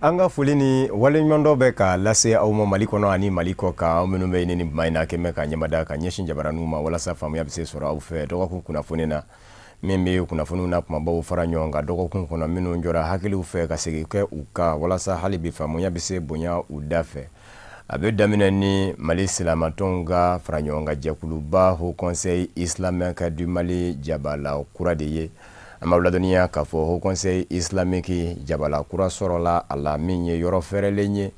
Anga fulini wale nyondo be ka lase au mali kono ani maliko ka menu be ni maina keme ka nyamada ka nyeshin jabaranuma wala sa famu ya bise sura au fe doko kun kuna funina membe kuna fununa kuma bawo fara nyonga doko kun kuna minu njora hakili ufe ka sigi ke uka wala sa hali bi famu ya bise bonya udafe abe damina ni Mali silamatonga fara nyonga jakuluba au conseil islamique du Mali jabala kuradeye Amabladoniya kafo ho conseil islamique jabala kura sorola ala minye yoro ferelenye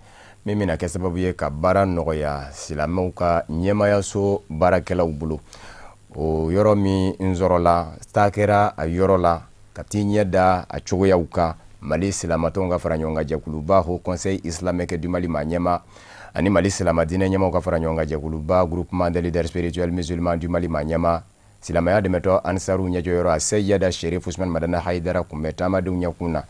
mimina ke sababu ye ka bara nogoya silameu ka nyemaya so barakela ubulu o yoro mi nzorola stakera a yorola katinya da a chogoya uka Mali silamatonga faranyonga jakuluba ho conseil islamique du Mali manyema ani Mali silamadine nyema ka faranyonga jakuluba groupement de leaders spirituels musulmans du Mali manyema Silamaya demeto ansaru nyajoyoro aseyada Cherifla madana haidara kumetama dunya kuna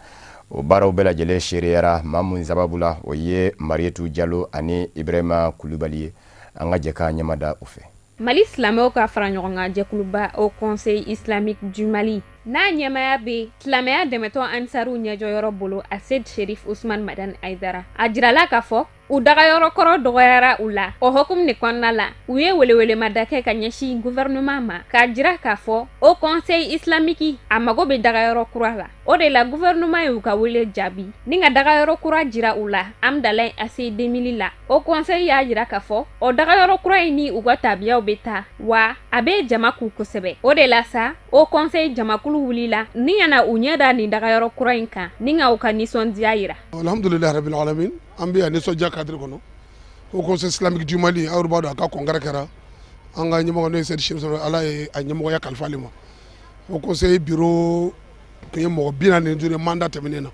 obara ubela jele sheriera mamu zababula oye Marietu Diallo ani Ibrahima Kulubali anga jeka nyamada ufe Mali Islameo ka faranyonga jekuluba au Conseil islamique du Mali na nyamaya be Islamaya demeto ansaru nyajoyoro bolo ased Cherif Ousmane Madan Aidara ajirala kafo udaga yoro koro dogoyara ula o hokum ni konna la uye wele madake ka nyashi gouvernement ma ka jira kafo au Conseil islamique amago be daga yoro kurala o de la gouvernement yu ka wele jabi ninga daga yoro kura jira ula amdalay ase 2000 la au Conseil ya jira kafo o daga yoro kura ini uga tabiya obeta wa abe jamaku kosebe o de la sa au Conseil jamakulu wulila ni yana unyeda ni daga yoro kura inka ninga ukaniswan diaira alhamdulillah rabbil alamin ambiya ne so jakadre kono au Conseil islamique du Mali awrubado aka kongara kara anga nyimo no sed shimso ala a nyimo ya kalfalima au Conseil bureau ke mo bina ne dure mandat terminena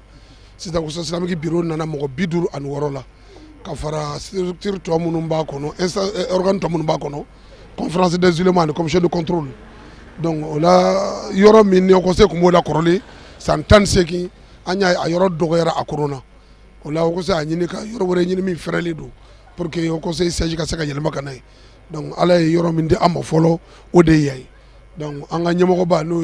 c'est au Conseil islamique bureau nana mo bidur an worola ka fara structure to munum ba kono organe to munum ba kono conférence des ulémas de commission de contrôle donc la yoro min ne Conseil ko mo la korole santan seki anya a yoro dogera a corona ola ko sa nyini ka yoro wore nyini mi freli do pour que au Conseil siège ka saka yelma kanay donc ala yoro min de am folo o de yay donc anga nyemo ko ba no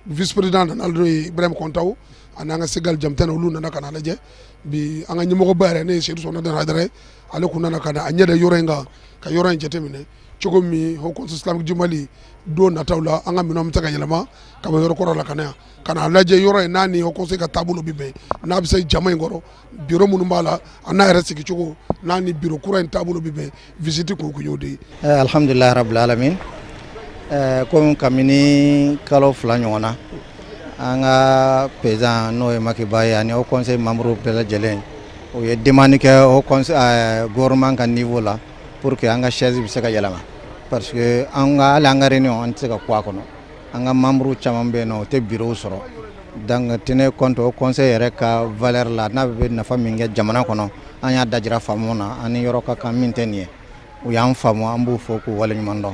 vice président naldo Ibrahim Kontaw ananga segal jamtana lu nana kana laje bi anga nyemo ko bare ne Cheikh Sonna dan hadare ala kunna kana anyada yoro nga ka yoro njete mine chogo mi au Conseil islamique du Mali do natawla anga minom taka yelma ka yoro ko la kana laje yoro nani au Conseil ka tabulo bibe na bise jamay ngoro bureau munu mbala ana resi ki chogo nani bureau kura tabulo bibe visite ko ko yodi alhamdulillah rabbil alamin comme kamini kalo fla nyona anga paysan no e makibaye ani au Conseil membre pela jelen o ye demande que au Conseil gouvernement ka niveau là pour que anga chaise bi saka yalama parce que anga langa réunion on saka kwa kono anga membre chamambe no te bureau soro dang tene compte au Conseil reka valeur la na be na faminga jamana kono anya dajira famona ani yoroka ka maintenir o yam famo ambu foku wala nyundo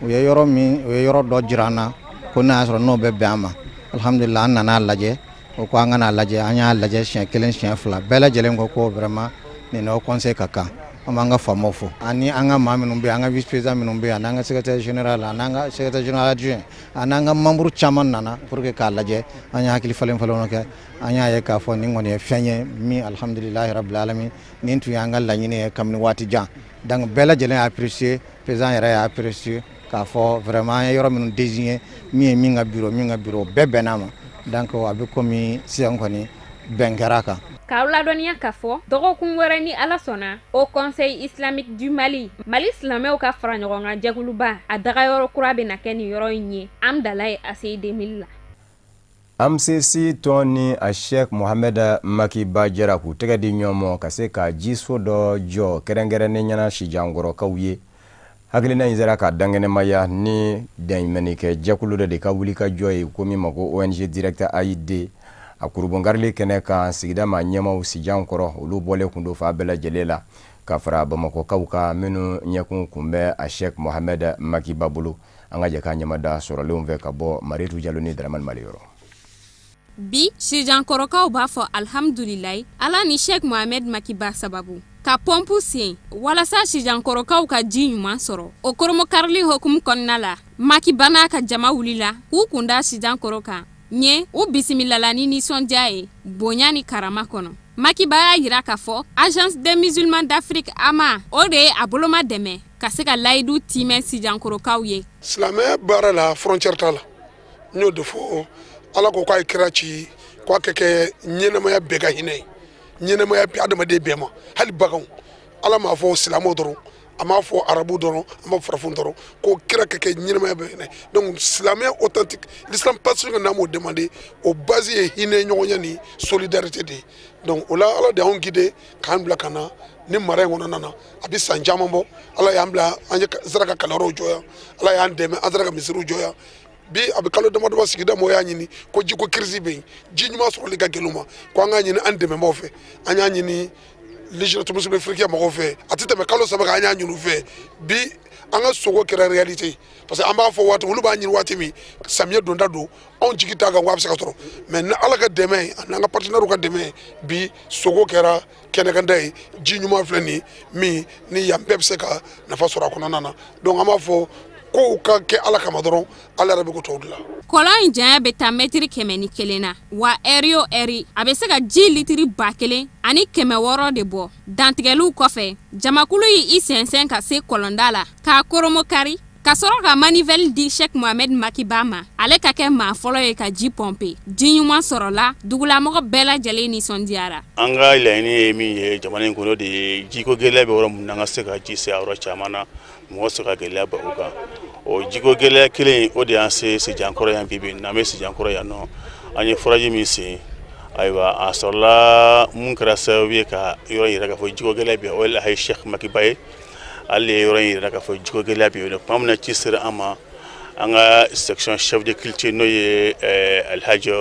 o yoro mi o yoro do jirana ko na soro no be bama alhamdulillah nana laje o ko anga na laje anya laje chien kelen chien fla bela jelen ko vraiment ni no Conseil kaka amanga famofo ani anga maminumbe anga vice président minumbe ananga secrétaire général ananga secrétaire général adjoint ananga membre chaman nana pour que ka laje anya hakili falen falono ke anya ye ka fo ni ngone fenye mi alhamdulillah rabbil alamin nintu yanga lanyine kamni wati jan donc bela jelen apprécier président yera apprécier ka fo vraiment yoro min désigner mi nga bureau bebenama donc abi komi siankoni bengaraka Kaula donia kafo dogo kunwerani alasona au Conseil islamique du Mali Mali Islameo ka faranyonga jaguluba adaga yoro kurabe na keni yoro nye amdalay ase 2000 MCC Tony a Sheikh Mohamed Maki Bajara ku tega di nyomo kase ka jiso do jo kerengere ne nyana shijangoro kawye haglina izara ka dangene maya ni daimenike jakulu de ka wuli ka joy komi mako ONG directeur AID akurubongarli kene ka sigida ma nyama usijankoro ulu bole kundo fa bela jelela kafara bamako kawka menu nyakun kumbe a Sheikh Mohamed Maki Babulu angaje ka nyama da soro leumve ka bo Marietu Diallo ni Draman Malioro bi sijankoro ka ba fo alhamdulillah ala ni Sheikh Mohamed Maki Ba sababu ka pompu sin wala sa sijankoro ka ji nyuma soro o koromo karli hokum konnala Maki Bana ka jama wulila ku kunda sijankoro ka nye u bisimila la ni nisondiaye bonyani karama kono Makiba yira k'a fɔ Agence des musulmans d'Afrique ama o de ye a boloma dɛmɛ ka se ka layidu timɛ sijankorokaw ye. Silamɛ baara la frontière t'a la. N y'o de fɔ Ala ko k'a ye kira ci k'a kɛ kɛ ɲɛnɛmaya bɛɛ ka hinɛ ye. Ɲɛnɛmaya bɛ adamaden bɛɛ ma hali baganw. Ala m'a fɔ silamɛw dɔrɔn a m'a fɔ arabu dɔrɔn a m'a fɔ farafin dɔrɔn ko kira ka kɛ ɲɛnɛmaya bɛɛ hinɛ. Donc silamɛya authentique l'islam pacifique n'a m'o demandé o base ye hinɛ ɲɔgɔnya ni solidarité de. Donc o la Ala de y'anw guidé k'an bila ka na ni mara in kɔnɔna na a bɛ san caman bɔ Ala y'an bila an ye saraka kalanyɔrɔw jɔ yan Ala y'an dɛmɛ an sera ka misiriw jɔ yan bi a bɛ kalo damadɔ sigida mɔgɔw y'a ɲini ko jiko crise bɛ yen ji ɲuman sɔrɔli ka gɛlɛn u ma ko an k'a ɲini an dɛmɛbaaw fɛ an y'a ɲini législative musulmane africaine mɔgɔw fɛ a tɛ tɛmɛ kalo 3 kan an y'a ɲini u fɛ bi an ka sogo kɛra réalité parce que an b'a fɔ waati olu b'a ɲini waati min samiyɛ donda don anw jigi t'a kan ko a bɛ se ka sɔrɔ mais ni Ala ka dɛmɛ ani an ka partenaires ka dɛmɛ bi sogo kɛra kɛnɛkanda ye ji ɲuman filɛ nin min ni yan bɛɛ bɛ se ka nafa sɔrɔ a kɔnɔna na donc an b'a fɔ ko ka kɛ Ala kama dɔrɔn Ala yɛrɛ bɛ ko tɔw dilan. Kɔlɔn in janya bɛ taa mètre 101 na wa ɛri o ɛri a bɛ se ka ji litiri 1000 ani 600 de bɔ. Dantigɛliw kɔfɛ jamakulu yi i sɛnsɛn ka se kɔlɔnda la k'a koromo kari ka sɔrɔ ka manivelle di Sheikh Mohamed Makiba ma ale ka kɛ maa fɔlɔ ye ka ji pompe ji ɲuman sɔrɔla dugulamɔgɔ bɛɛ lajɛlen nisɔndiyara. An ka laɲini ye min ye jamana in kɔnɔ de ye jiko gɛlɛya bɛ yɔrɔ min na an ka se ka ji se a yɔrɔ caman na mɔgɔ se ka gɛlɛya ba u kan o jiko gɛlɛya kelen o de y'an se sijankɔrɔ yan bibi n'an bɛ sijankɔrɔ yan nɔ an ye furaji min sen ayiwa a sɔrɔla mun kɛra sababu ye ka yɔrɔ yɛrɛ k'a fɔ jiko gɛlɛya bɛ o la ye Sheikh Makiba ye ale ye yɔrɔ yɛrɛ k'a fɔ jiko gɛlɛya bɛ yen tuma min na ci sera an ma an ka section chef de culture n'o ye Alhaji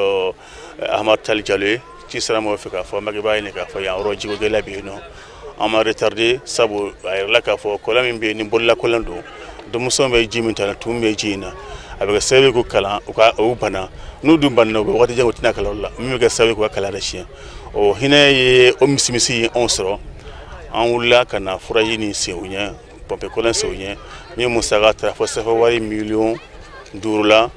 Ahmad Tali Jalo ye ci sera ma o fɛ k'a fɔ Makiba ye k'a fɔ yan yɔrɔ jiko gɛlɛya bɛ yen nɔ an ma retardé sabu a yɛrɛla k'a fɔ kɔlɔn min bɛ yen ni bolola kɔlɔn don denmisɛnw bɛ ji min ta la tumu bɛ ji in na a bɛ kɛ sababu ye ko kalan u bana n'u dun banna u bɛ waati jan u tɛna kalan la min bɛ kɛ sababu ye k'u ka kalan yɛrɛ siɲɛ o hinɛ ye o misimisi ye anw sɔrɔ an wulila ka na furaji ni sen u ɲɛ pɔnpe kɔlɔn sen u ɲɛ min musaka taara fɔ sanfɛ wari $5,000,000 la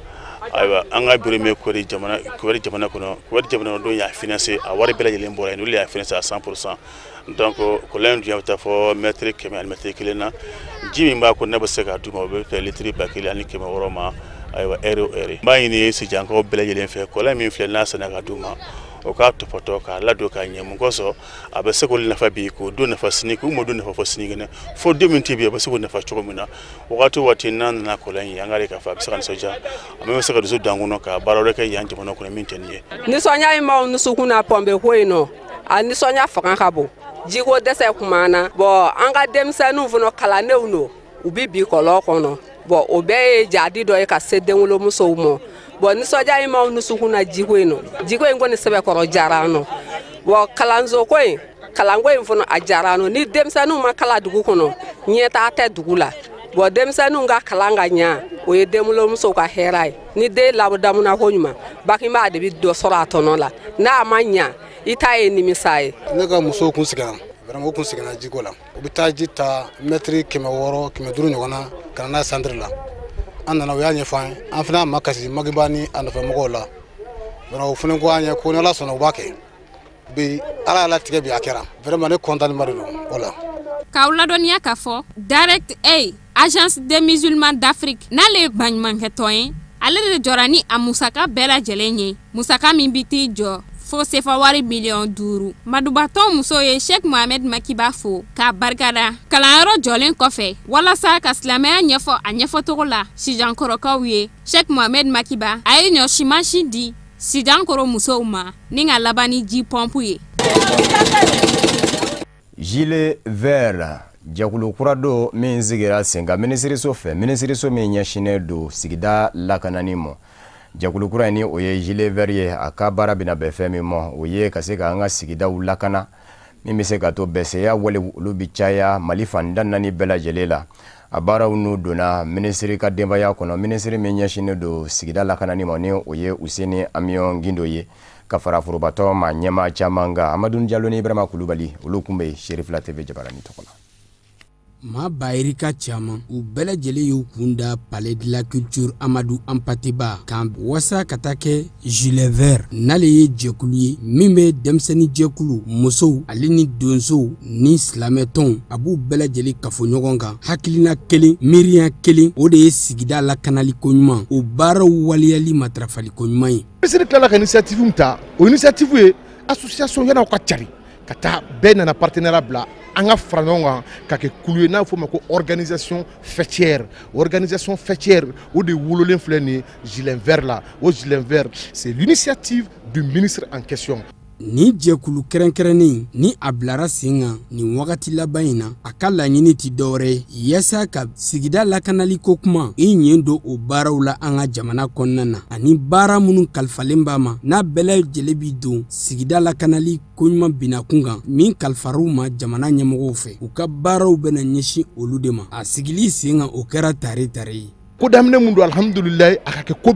ayiwa an ka bureau min kɔri jamana kɔnɔ kɔri jamana don y'a financé a wari bɛɛ lajɛlen bɔra yen olu y'a financé à 100%. Donc kɔlɔn dun y'a taa fɔ mètre 100 ani mètre 1 na ji min b'a ko ne bɛ se k'a d'u ma o bɛ bɛn litiri 1000 ani 600 ma ayiwa ɛri o ɛri n b'a ɲini sijankaw bɛɛ lajɛlen fɛ kɔlɔn min filɛ n'a sɛnɛ ka d'u ma o k'a tɔpɔtɔ k'a ladon k'a ɲɛ mun kɔsɔn a bɛ se k'olu nafa bi k'o don nafa sini k'u m'o don nafa fɔ sini kɛnɛ fo don min tɛ bi a bɛ se k'o nafa cogo min na wagati o waati n'an nana kɔlɔn in ye an k'a ye k'a fɔ a bɛ se ka nisɔndiya a bɛ se ka dusu don an kɔnɔ ka baara wɛrɛ kɛ yan jamana kɔnɔ min tɛ nin ye. Nisɔndiya in b'aw dusukun na pɔnpe ko in nɔ a nisɔndiya fanga ka bon jiko dɛsɛ kuma na bɔn an ka denmisɛnninw fana kalandenw don u bɛ bi kɔlɔn kɔnɔ bɔn o bɛɛ ye jadi dɔ ye ka se denwolomusow ma bɔn nisɔndiya in b'aw dusukun na jiko in kɔni sɛbɛkɔrɔ diyara an nɔ bɔn kalanso ko in kalanko in fana a diyara an nɔ ni denmisɛnninw ma kala dugu kɔnɔ ɲɛtaa tɛ dugu la bɔn denmisɛnninw ka kalan ka ɲɛ o ye denwolomusow ka hɛrɛ ye ni den labɔdamuna ko ɲuman bakinbaa de bɛ dɔ sɔrɔ a tɔnɔ la n'a ma ɲɛ i t'a ye nimisa ye. Ne ka musow kun sɛgɛnna vraiment u kun sɛgɛnna jiko la u bɛ taa ji ta mètre 600 500 ɲɔgɔn na ka na n'a ye centre la an nana u y'a ɲɛfɔ an ye an fana ma kasi Makiba ni a nɔfɛmɔgɔw la vraiment u fana ko an ye ko ni Ala sɔnna u b'a kɛ bi Ala y'a latigɛ bi a kɛra vraiment ne contentement de don o la. K'aw ladɔnniya k'a fɔ Direct Aid Agence des musulmans d'Afrique n'ale ye baɲumankɛtɔn ye ale de jɔra ni a musaka bɛɛ lajɛlen ye musaka min bi t'i jɔ fo sefa wari $5,000,000 madubatɔ muso ye Sheikh Mohamed Makiba fo k'a barikada kalanyɔrɔ jɔlen kɔfɛ walasa ka silamɛya ɲɛfɔ a ɲɛfɔcogo la sijankɔrɔkaw ye Sheikh Mohamed Makiba a ye ɲɔ simansi di sijankɔrɔ musow ma ni ka laban ni ji pɔnpu ye. Gilet vert jakulu kura do min sigira sen kan minisiriso fɛ minisiriso min ɲɛsinnen do sigida lakanani ma jakulu kura ni o ye gilet vert ye a ka baara bɛna bɛn fɛn min ma o ye ka se ka an ka sigidaw lakana min bɛ se ka to bɛsɛya wale olu bi caya Mali fan da 4 bɛɛ lajɛlen la a baaraw n'u donna minisiri ka denbaya kɔnɔ minisiri min ɲɛsinnen do sigida lakanani ma ni o ye Useni Amion Gindo ye ka fara forobatɔ ma ɲɛma caman kan Amadou Diallo ni Ibrahima Kulubali olu kun bɛ Cherifla TV jabarani tɔgɔ la. maa bayirika caman u bɛɛ lajɛlen y'u kun da palais de la culture Amadou Hampâté-Bâ kan wasa ka taa kɛ gilet vert n'ale ye jɛkulu ye min bɛ denmisɛnnin jɛkulu musow ale ni donsow ni silamɛtɔnw a b'u bɛɛ lajɛlen kafo ɲɔgɔn kan hakilina kelen miiriya kelen o de ye sigida lakanali ko ɲuman o baaraw waliyali matarafali ko ɲuman ye. Ministre tilala ka initiative ta o initiative ye association yɛrɛw ka cari ka taa bɛɛ nana partenariat bila an ka fara ɲɔgɔn kan ka kɛ kulu ye n'a fɔ ma ko organisation fêtière o de wololen filɛ nin ye gilet vert la o gilet vert c'est l'initiative du ministre en question. Ni jɛkulu kɛrɛnkɛrɛnnen ni a bilara sen kan nin wagati laban in na a ka laɲini ti dɔwɛrɛ yaasa ka sigida lakanali ko kuma i ɲɛ don o baaraw la an ka jamana kɔnɔna na ani baara minnu kalifalen b'a ma n'a bɛɛ lajɛlen bi don sigida lakanali ko ɲuman binakun kan min kalifar'u ma jamana ɲɛmɔgɔw fɛ u ka baaraw bɛna ɲɛsin olu de ma a sigili sen kan o kɛra tare ye. Ko daminɛ mun don alhamdulilayi a ka kɛ ko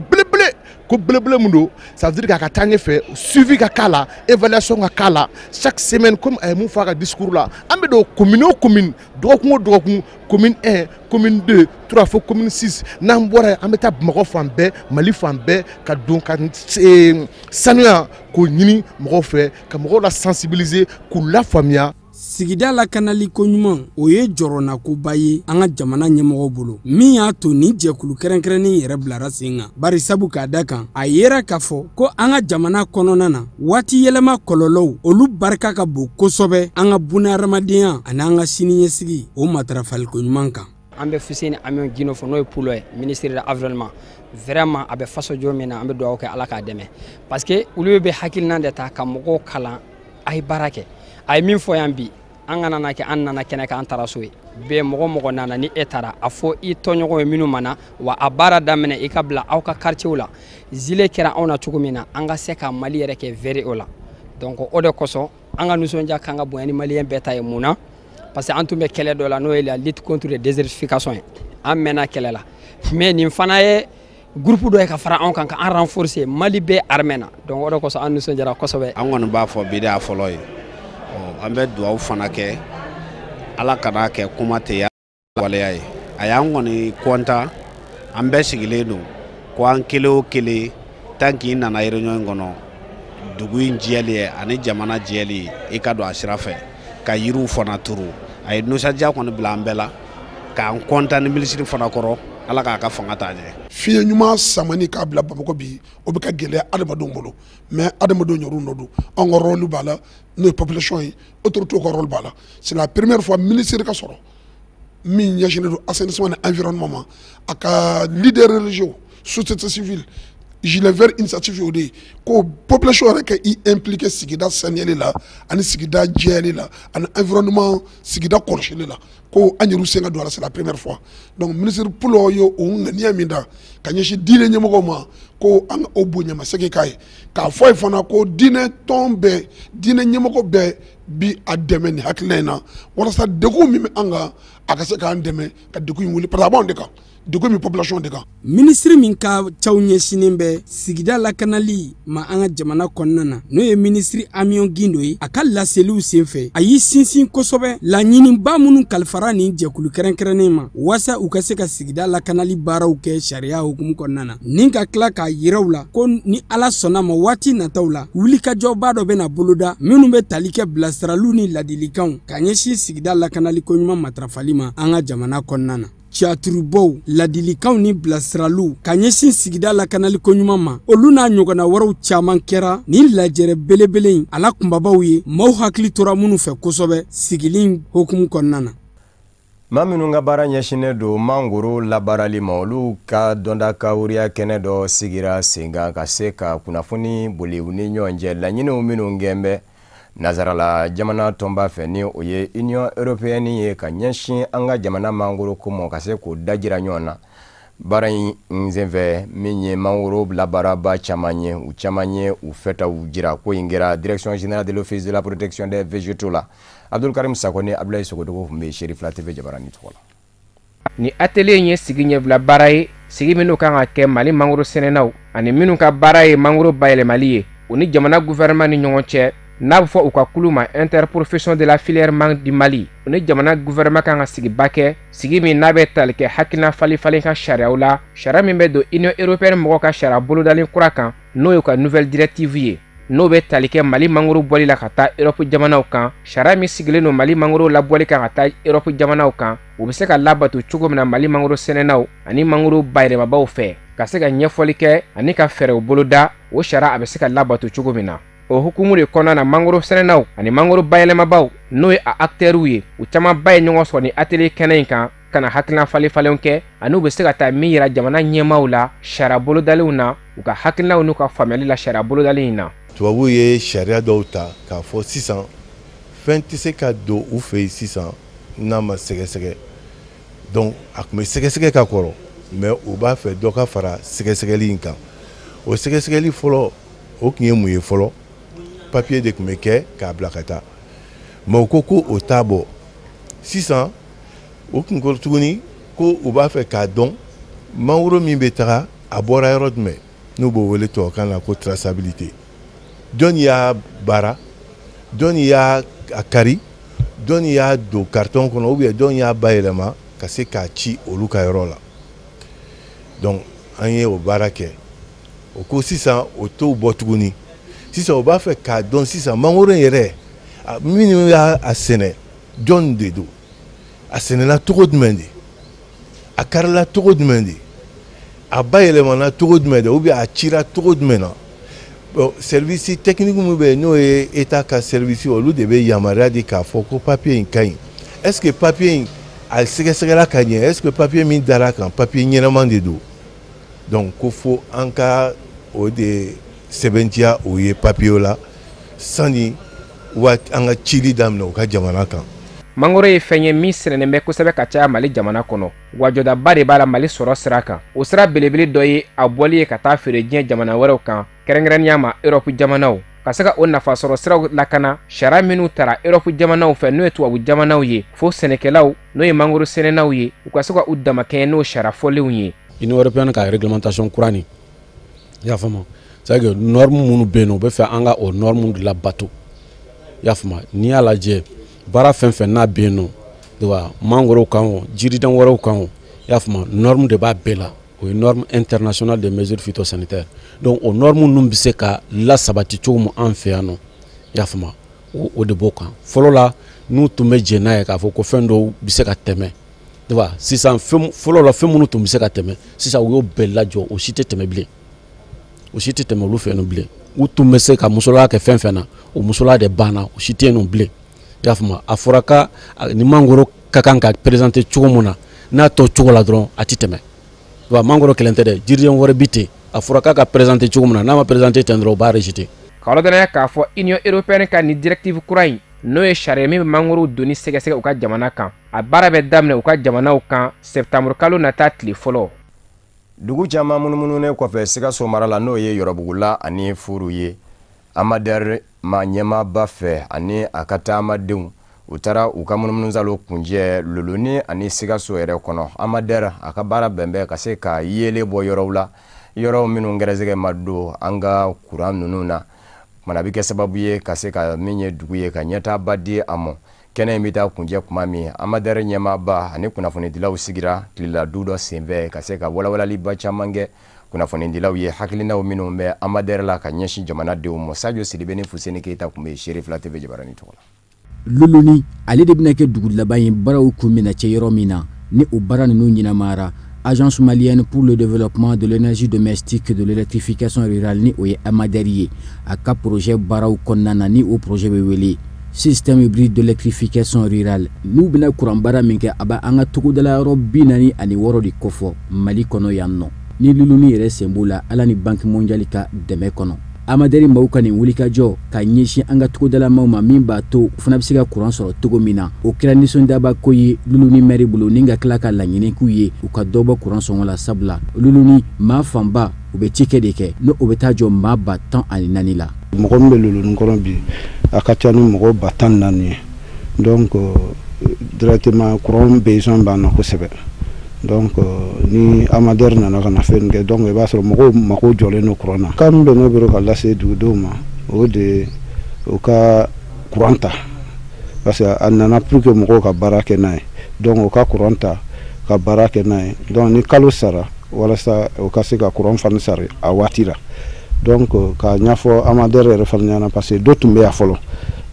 belebele mun don ça veut dire k'a ka taa ɲɛfɛ suivi ka k'a la évaluation ka k'a la chaque semaine comme a ye mun fɔ a ka discours la an bɛ don commune o commune dɔgɔkun o dɔgɔkun commune 1 commune 2 3 fo commune 6 n'an bɔra yen an bɛ taa Bamakɔ fan bɛɛ Mali fan bɛɛ ka don ka sanuya k'o ɲini mɔgɔw fɛ ka mɔgɔw la sensibiliser k'u lafaamuya. Sigida lakanali ko ɲuman o ye jɔrɔnakoba ye an ka jamana ɲɛmɔgɔw bolo min y'a to ni jɛkulu kɛrɛnkɛrɛnnen yɛrɛ bilara sen kan bari sabu k'a da kan a yera k'a fɔ ko an ka jamana kɔnɔna na waati yɛlɛma kɔlɔlɔw olu barika ka bon kosɛbɛ an ka bunahadamadenya ani an ka siniɲɛsigi o matarafaliko ɲuman kan. An bɛ Fuseni Amion Gino fɔ n'o ye Pulo ye ministre de l'environnement vraiment a bɛ faso jɔ min na an bɛ dugawu kɛ Ala k'a dɛmɛ parce que olu bɛ hakilina de ta ka mɔgɔw kalan a ye baara kɛ. A ye min fɔ yan bi an ka nana kɛ an nana kɛnɛ kan an taara so ye bɛɛ mɔgɔ nana ni e taara a fɔ i tɔɲɔgɔn ye minnu mana wa a baara daminɛ i ka bila aw ka quartier la zile kɛra anw na cogo min na an ka se ka Mali yɛrɛ kɛ vert o la donc o de kosɔn an ka nisɔndiya kan ka bonya ni maliyɛn bɛɛ ta ye mun na parce que an tun bɛ kɛlɛ dɔ la n'o ye la lutte contre la désertification ye an mɛnna kɛlɛ la mais nin fana ye groupe dɔ ye ka fara anw kan ka an renforcer Mali bɛɛ armée na donc o de kosɔn an nisɔndiyara kosɛbɛ. An kɔni b'a fɔ bi de a fɔlɔ ye an bɛ dugawu fana kɛ Ala kana kɛ kuma tɛ ya waleya ye a y'an kɔni kontan an bɛɛ sigilen don ko an kelen o kelen tant que i nana réunion in kɔnɔ dugu in jɛli ye ani jamana jɛli i ka don a sira fɛ ka yiriw fana turu a ye nisɔndiya kɔni bila an bɛɛ la k'an kontan ni minisiri fana kɔrɔ Ala k'a ka fanga taa ɲɛ. Fiɲɛ ɲuman samani k'a bila Bamakɔ bi o bɛ ka gɛlɛya adamadenw bolo mais adamadenw yɛrɛ nɔ don anw ka rôle b'a la n'o ye population ye autorités ka rôle b'a la c'est la première fois ministre ka sɔrɔ min ɲɛsinnen don assainissement ni environnement ma a ka leader religieux société civile gilet vert initiative o de ye ko population yɛrɛ ka i impliqué sigida saniyali la ani sigida jɛyali la ani environnement sigida kɔlɔsili la ko an yɛrɛ sen ka don a la c'est la première fois donc ministre Pulo ye o ŋaniya min da ka ɲɛsin diinɛ ɲɛmɔgɔw ma ko an ka o bonyamasegin k'a ye k'a fɔ ye fana ko diinɛ tɔn bɛɛ diinɛ ɲɛmɔgɔ bɛɛ bi a dɛmɛ nin hakilina in na walasa degun min bɛ an kan a ka se k'an dɛmɛ ka degun in wuli parce que a b'anw de kan degun min population de kan. Ministre min ka caw ɲɛsinen bɛ sigida lakanali ma an ka jamana kɔnɔna na n'o ye ministre Amion Gino ye a ka laseliw senfɛ a y'i sinsin kosɛbɛ laɲiniba minnu kalifara nin jɛkulu kɛrɛnkɛrɛnnen ma walasa u ka se ka sigida lakanali baaraw kɛ sariya hukumu kɔnɔna na ni ka tila k'a yiraw la ko ni Ala sɔnna ma waati nataw la wulikajɔba dɔ bɛna boloda minnu bɛ tali kɛ bilasiraliw ni ladilikanw ka ɲɛsin sigida lakanali ko ɲuman matarafali ma an ka jamana kɔnɔna na. Tiaturubaw ladilikanw ni bilasiraliw ka ɲɛsin sigida lakanali ko ɲuman ma olu n'a ɲɔgɔnna wɛrɛw caman kɛra ni lajɛrɛ belebele in ala kunbabaw ye maaw hakili tora minnu fɛ kosɛbɛ sigili hukumu kɔnɔna na. Maa minnu ka baara ɲɛsinnen don mangoro labaarali ma olu ka dɔnda kawuriya kɛnɛ dɔ sigira sen kan ka se ka kunnafoni boli u ni ɲɔgɔn cɛ laɲiniw minnu gɛn bɛ nazarala jamana tɔnba fɛ ni o ye Union Européenne ye ka ɲɛsin an ka jamana mangoro ko ma ka se k'o dajira ɲɔgɔn na baara in senfɛ min ye mangoro labaaraba caman ye u caman ye u fɛtaw jira ko in kɛra Direction Générale de l'Office de la Protection des Végétaux la Abdul Karim Sako ni Abdoulaye Sogodogo tun bɛ Cherifla TV jabarani tɔgɔ la. Ni atelier in ye sigi ɲɛbila baara ye sigi minnu kan ka kɛ Mali mangoro sɛnɛnaw ani minnu ka baara ye mangoro bayɛlɛmali ye o ni jamana gouvernement ni ɲɔgɔn cɛ n'a bɛ fɔ u ka kulu ma interprofession de la filière mangue du Mali o ni jamana gouvernement kan ka sigi ba kɛ sigi min n'a bɛ tali kɛ hakilina falen ka sariyaw la sariya min bɛ don Union européenne mɔgɔw ka sariya bolodalen kura kan n'o ye u ka nouvelle directive ye n'o bɛ tali kɛ Mali mangoro bɔli la ka taa Europe jamanaw kan sariya min sigilen don Mali mangoro labɔli kan ka taa Europe jamanaw kan u bɛ se ka labato cogo min na Mali mangoro sɛnɛnaw ani mangoro bayɛlɛmabaw fɛ ka se ka ɲɛfɔli kɛ ani ka fɛɛrɛw boloda o sariya a bɛ se ka labato cogo min na o hukumu de kɔnɔna na mangoro sɛnɛnaw ani mangoro bayɛlɛmabaw n'o ye a acteurs ye u caman ba ye ɲɔgɔn sɔrɔ ni atelier kɛnɛ in kan kana hakilina falenfalenw kɛ ani u bɛ se ka taa min yira jamana ɲɛmaaw la sariya bolodalenw na u ka hakilinaw n'u ka faamuyali la sariya bolodalen in na tubabu ye sariya dɔw ta k'a fɔ sisan fɛn tɛ se ka don u fɛ yen sisan n'a ma sɛgɛsɛgɛ donc a tun bɛ sɛgɛsɛgɛ ka kɔrɔ mais u b'a fɛ dɔ ka fara sɛgɛsɛgɛli in kan o sɛgɛsɛgɛli fɔlɔ o tun ye mun ye fɔlɔ papier de tun bɛ kɛ k'a bila ka taa mais u ko ko o t'a bɔ sisan o tun ko tuguni ko u b'a fɛ k'a dɔn mangoro min bɛ taga a bɔra yɔrɔ jumɛn n'u b'o wele tubabukan na ko traçabilité jɔn y'a baara jɔn y'a kari jɔn y'a don carton kɔnɔ ou bien jɔn y'a bayɛlɛma ka se k'a ci olu ka yɔrɔ la donc an ye o baara kɛ o ko sisan o t'o bɔ tuguni sisan o b'a fɛ k'a dɔn sisan mangoro yɛrɛ minnu y'a sɛnɛ jɔn de don a sɛnɛla cogo jumɛn de a karila cogo jumɛn de a bayɛlɛmana cogo jumɛn de ou bien a cira cogo jumɛn na service technique mun bɛ n'o ye état ka service olu de bɛ yamaruya di k'a fɔ ko papier in ka ɲi est-ce que papier in a sɛgɛsɛgɛla ka ɲɛ est-ce que papier min dara kan papier ɲɛnaman de don donc ko fo an ka o de sɛbɛntiya o ye papier la sani an ka cili daminɛ u ka jamana kan mangoro ye fɛn ye min sɛnɛnen bɛ kosɛbɛ ka caya Mali jamana kɔnɔ wa jɔdaba de b'a la Mali sɔrɔ sira kan o sira belebele dɔ ye a bɔli ye ka taa feere diɲɛ jamana wɛrɛw kan kɛrɛnkɛrɛnnenya ma Europe jamanaw ka se ka o nafa sɔrɔ siraw lakana sariya minnu tara Europe jamanaw fɛ n'o ye tubabu jamanaw ye fo sɛnɛkɛlaw n'o ye mangoro sɛnɛnaw ye u ka se ka u dama kɛɲɛ n'o sariya fɔlenw ye Union européenne ka réglementation kura nin i y'a faamu c'est que norme minnu bɛ yen nɔ u bɛ fɛ an ka o norme de labato i y'a faamu n'i y'a lajɛ baara fɛn fɛn n'a bɛ yen nɔ mangorow kan o jiridan wɛrɛw kan o i y'a faamu norme de b'a bɛɛ la o ye norme internationale des mesures phytosanitaires donc o norme ninnu bɛ se ka lasabati cogo min an fɛ yan nɔ i y'a faamu o de b'o kan fɔlɔ la n'u tun bɛ jɛn n'a ye k'a fɔ ko fɛn dɔw bɛ se ka tɛmɛ sisan fɔlɔ la fɛn minnu tun bɛ se ka tɛmɛ sisan u y'o bɛɛ lajɔ o si tɛ tɛmɛ bilen o si tɛ tɛmɛ olu fɛ yen nɔ bilen u tun bɛ se ka musolaya kɛ fɛn fɛn na o musolaya de banna o si tɛ yen nɔ bilen i y'a faamu a fɔra ka ni mangoro ka kan ka présenter cogo min na n'a tɔ cogo la dɔrɔn a tɛ tɛmɛ mangoro kelen tɛ dɛ jiriden wɛrɛ bi ten a fɔra k'a ka présenter cogo min na n'a ma présenter ten dɔrɔn o b'a rejeter ka ladɔnnaya k'a fɔ Union européenne ka ni directive kura in n'o ye sariya min bɛ mangoro doni sɛgɛsɛgɛ u ka jamana kan a baara bɛ daminɛ u ka jamanaw kan septembre kalo nata tile fɔlɔ dugu caman munumununen kɔfɛ Sikaso mara la n'o ye Yɔrɔbugula ani Furu ye Amadɛri ma ɲɛmaaba fɛ ani a ka taamadenw u taara u ka munumunuzalo kunjɛ Loloni ani Sikaso yɛrɛ kɔnɔ Amadɛri a ka baara bɛnbɛn ka se ka yele bɔ yɔrɔw la yɔrɔ minnu gɛrɛsɛgɛ ma don an ka kuran ninnu na mana bɛ kɛ sababu ye ka se ka min ye dugu ye ka ɲɛtaaba di a ma kɛnɛ in bɛ taa kunjɛ kuma min Amadɛri ɲɛmaaba ani kunnafonidilaw sigira tilela du dɔ senfɛ ka se ka walawalaliba caman kɛ kunnafonidilaw ye hakilinaw minnu bɛ Amadɛri la ka ɲɛsin jamanadenw ma Sadio Sidibe ni Fuseni Keita kun bɛ Cherifla TV Jabarani tɔgɔ la Loloni ale de bɛna kɛ dugu laban ye baaraw kun bɛna cɛ yɔrɔ min na ni o baara ninnu ɲɛnamara Agence malienne pour le développement de l'énergie domestique et de l'électrification rurale ni o ye Amadɛri ye a ka projet baaraw kɔnɔna na ni o projet bɛ wele système hybride d'électrification rurale n'u bɛna kuran baara min kɛ a b'a an ka togodala yɔrɔ 46 de kofɔ Mali kɔnɔ yan nɔ ni Loloni yɛrɛ sen b'o la ala ni Banque mondiale ka dɛmɛ kɔnɔ Amadɛri maaw ka nin wulikajɔ ka ɲɛsin an ka togodalamaw ma min b'a to u fana bɛ se ka kuran sɔrɔ cogo min na o kɛra nisɔndiyaba ko ye Loloni maire bolo ni ka tila ka laɲini k'u ye u ka dɔ bɔ kuran sɔngɔ la sabula Loloni maa fanba u bɛ cikɛ de kɛ n'o bɛ taa jɔ maa 114 la mɔgɔ min bɛ Loloni kɔnɔ bi a ka ca ni mɔgɔ 114 ye donc directement kuran besoin b'an na kosɛbɛ donc ni Amadɛri nana ka na fɛn kɛ donc i b'a sɔrɔ mɔgɔw mako jɔlen no kuran na kan bɛ ne bolo ka lase dugudenw ma o de u ka courant ta parce que a nana pour que mɔgɔw ka baara kɛ n'a ye donc u ka courant ta ka baara kɛ n'a ye donc ni kalo sara walasa u ka se ka courant fana sara a waati la donc ka ɲɛfɔ amateur yɛrɛ fana ɲɛna parce que dɔ tun bɛ yan fɔlɔ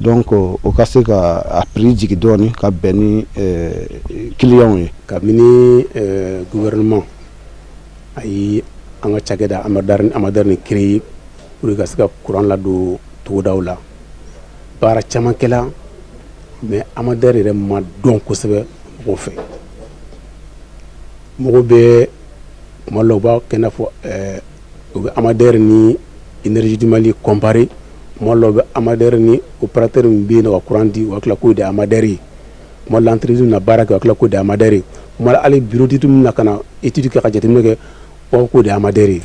donc o ka se ka a prix jigin dɔɔni ka bɛn ni clients ye kabini gouvernement ayi an ka cakɛda amateur ni créer pour ka se ka courant ladon togodaw la baara caman kɛla mais amateur yɛrɛ ma dɔn kosɛbɛ mɔgɔw fɛ mɔgɔw bɛ kuma la u b'a kɛ i n'a fɔ u bɛ amateur ni énergie du Mali comparer kuma la u bɛ amateur ni opérateur min bɛ yen nɔ ka courant di u b'a tila k'o de amateur ye kuma la entreprise na baara kɛ u b'a tila k'o de amateur ye kuma la hali bureau d'étude min na ka na étude kɛ ka jateminɛ kɛ u b'a fɔ k'o de amateur ye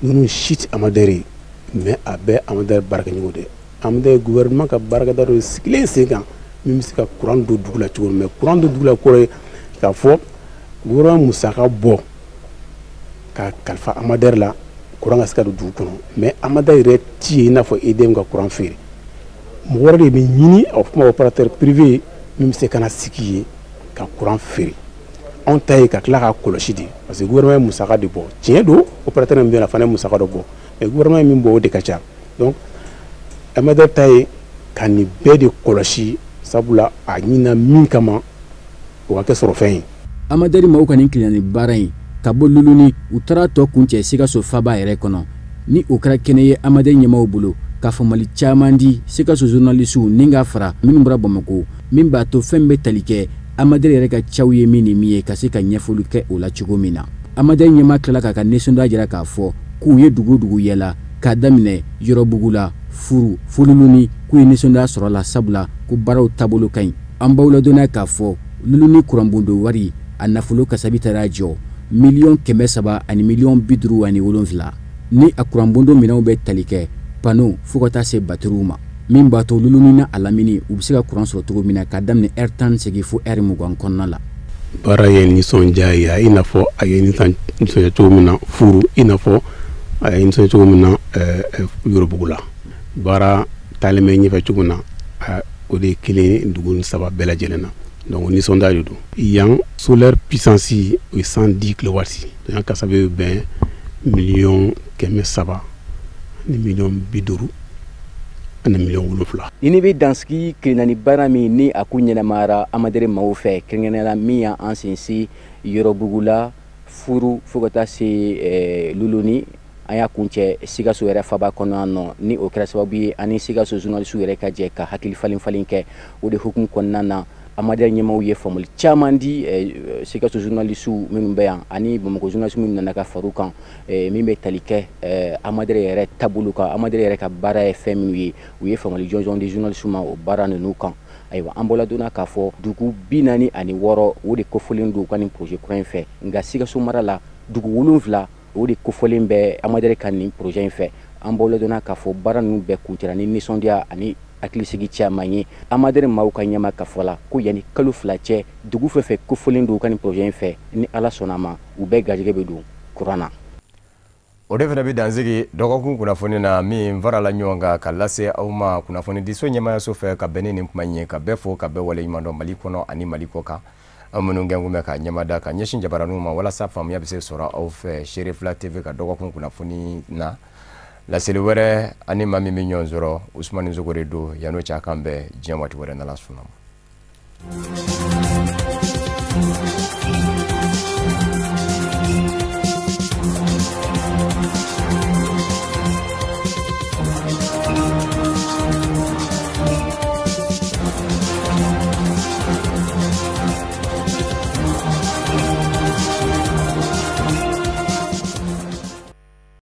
ninnu si tɛ amateur ye mais a bɛɛ amateur baarakɛɲɔgɔn de amateur gouvernement ka baarakɛda dɔ sigilen sen kan min bɛ se ka courant don dugu la cogo min mais courant don dugu la kɔrɔ ye k'a fɔ gouvernement musaka bɔ ka kalifa amateur la courant ka se ka don dugu kɔnɔ mais amateur yɛrɛ ti ye i n'a fɔ EDM ka courant feere mɔgɔ wɛrɛ de bɛ ɲini a bɛ fɔ opérateur privé min bɛ se ka na sigi ye ka courant feere anw ta ye ka tila k'a kɔlɔsi de parce que gouvernement ye musaka de bɔ tiɲɛ don opérateur min bɛ yen a fana ye musaka dɔ bɔ mais gouvernement ye min bɔ o de ka ca donc amateur ta ye ka nin bɛɛ de kɔlɔsi sabula a ɲina min kama o ka kɛ sɔrɔ fɛn ye amateur maaw ka nin tilenni baara in ka bɔ luluni u taara tɔ kuncɛ Sikaso faba yɛrɛ kɔnɔ ni o kɛra kɛnɛ ye amateur ɲɛmaaw bolo ka famali caman di Sikaso journalistes ni ka fara minnu bɔra Bamako min b'a to fɛn bɛ tali kɛ amateur yɛrɛ ka caw ye min ni min ye ka se ka ɲɛfɔli kɛ o la cogo min na amateur ɲɛmaa tilala k'a ka nisɔndiya jira k'a fɔ k'u ye dugu dugu yɛla k'a daminɛ yɔrɔbugu la furu foluluni k'u ye nisɔndiya sɔrɔ la sabula ko baaraw taabolo ka ɲi an b'aw ladɔnniya k'a fɔ luluni kuranbundo wari a nafolo kasabi taara jɔ $350 ani $57 ni a kuranbundo minɛnw bɛ tali kɛ pano fo ka taa se batteriw ma min b'a to luluni na a lamini u bɛ se ka kuran sɔrɔ cogo min na ka daminɛ heure 18 fo heure 20 kɔnɔna la baara ye nisɔndiya ye i n'a fɔ a ye nisɔndiya cogo min na furu i n'a fɔ a ye nisɔndiya cogo min na yɔrɔbugu la baara taalen bɛ ɲɛfɛ cogo min na o de ye kelen dugu saba bɛɛ lajɛlen na donc nisɔndiya de don yan solaire puissance o ye 110 kilowatts yan kasa bɛ bɛn $1,300,000 ni $50,000 ani $7,000,000 ini bɛ dansigi tilenani baara min ni a ku ɲɛnamara amateur maaw fɛ kɛrɛnkɛrɛnnenya min y'an sinsin yɔrɔbugu la furu fo ka taa se luluni an y'a kuncɛ Sikaso yɛrɛ faba kɔnɔna nɔ ni o kɛra sababu ye ani Sikaso journalistes yɛrɛ ka jɛ ka hakili falen kɛ o de hukumu kɔnɔna na amateur ɲɛmaaw ye famoli caman di Sikaso journalistes minnu bɛ yan ani Bamako journalistes minnu nana ka far'u kan min bɛ tali kɛ amateur yɛrɛ taabolo kan amateur yɛrɛ ka baara ye fɛn minnu ye u ye famoli jɔnjɔn di journalistes ma o baara ninnu kan ayiwa an bɔra donna k'a fɔ dugu 46 o de kofɔlen don u ka nin projet kura in fɛ nka Sikaso mara la dugu 7 o de kofɔlen bɛ amateur ka nin projet in fɛ an bɔra donna k'a fɔ baara ninnu bɛɛ kuncɛra ni nisɔndiya ani hakilisigi caman ye amateur maaw ka ɲɛma ka fɔ la ko yanni kalo 2 cɛ dugu fɛn fɛn kofɔlen don u ka nin projet in fɛ ni ala sɔnna ma u bɛɛ garijɛgɛ bɛ don kuran na o de fana bɛ dansigi dɔgɔkun kunnafoni na min farala ɲɔgɔn kan ka lase aw ma kunnafoni diso ɲɛmaayaso fɛ ka bɛn ni nin kuma ɲɛ ka bɛɛ fo ka bɛɛ waleɲuman dɔn Mali kɔnɔ ani Mali kɔ kan an minnu gɛn bɛ ka ɲɛmada ka ɲɛsin jabaraninw ma walasa faamuya bɛ se sɔrɔ aw fɛ Cherifla TV ka dɔgɔkun kunnafoni na laseli wɛrɛ ani maa min bɛ ɲɔgɔn sɔrɔ Usmani Zogo de don yan'o cɛ a kan bɛn diɲɛ waati wɛrɛ n'Ala sɔnna ma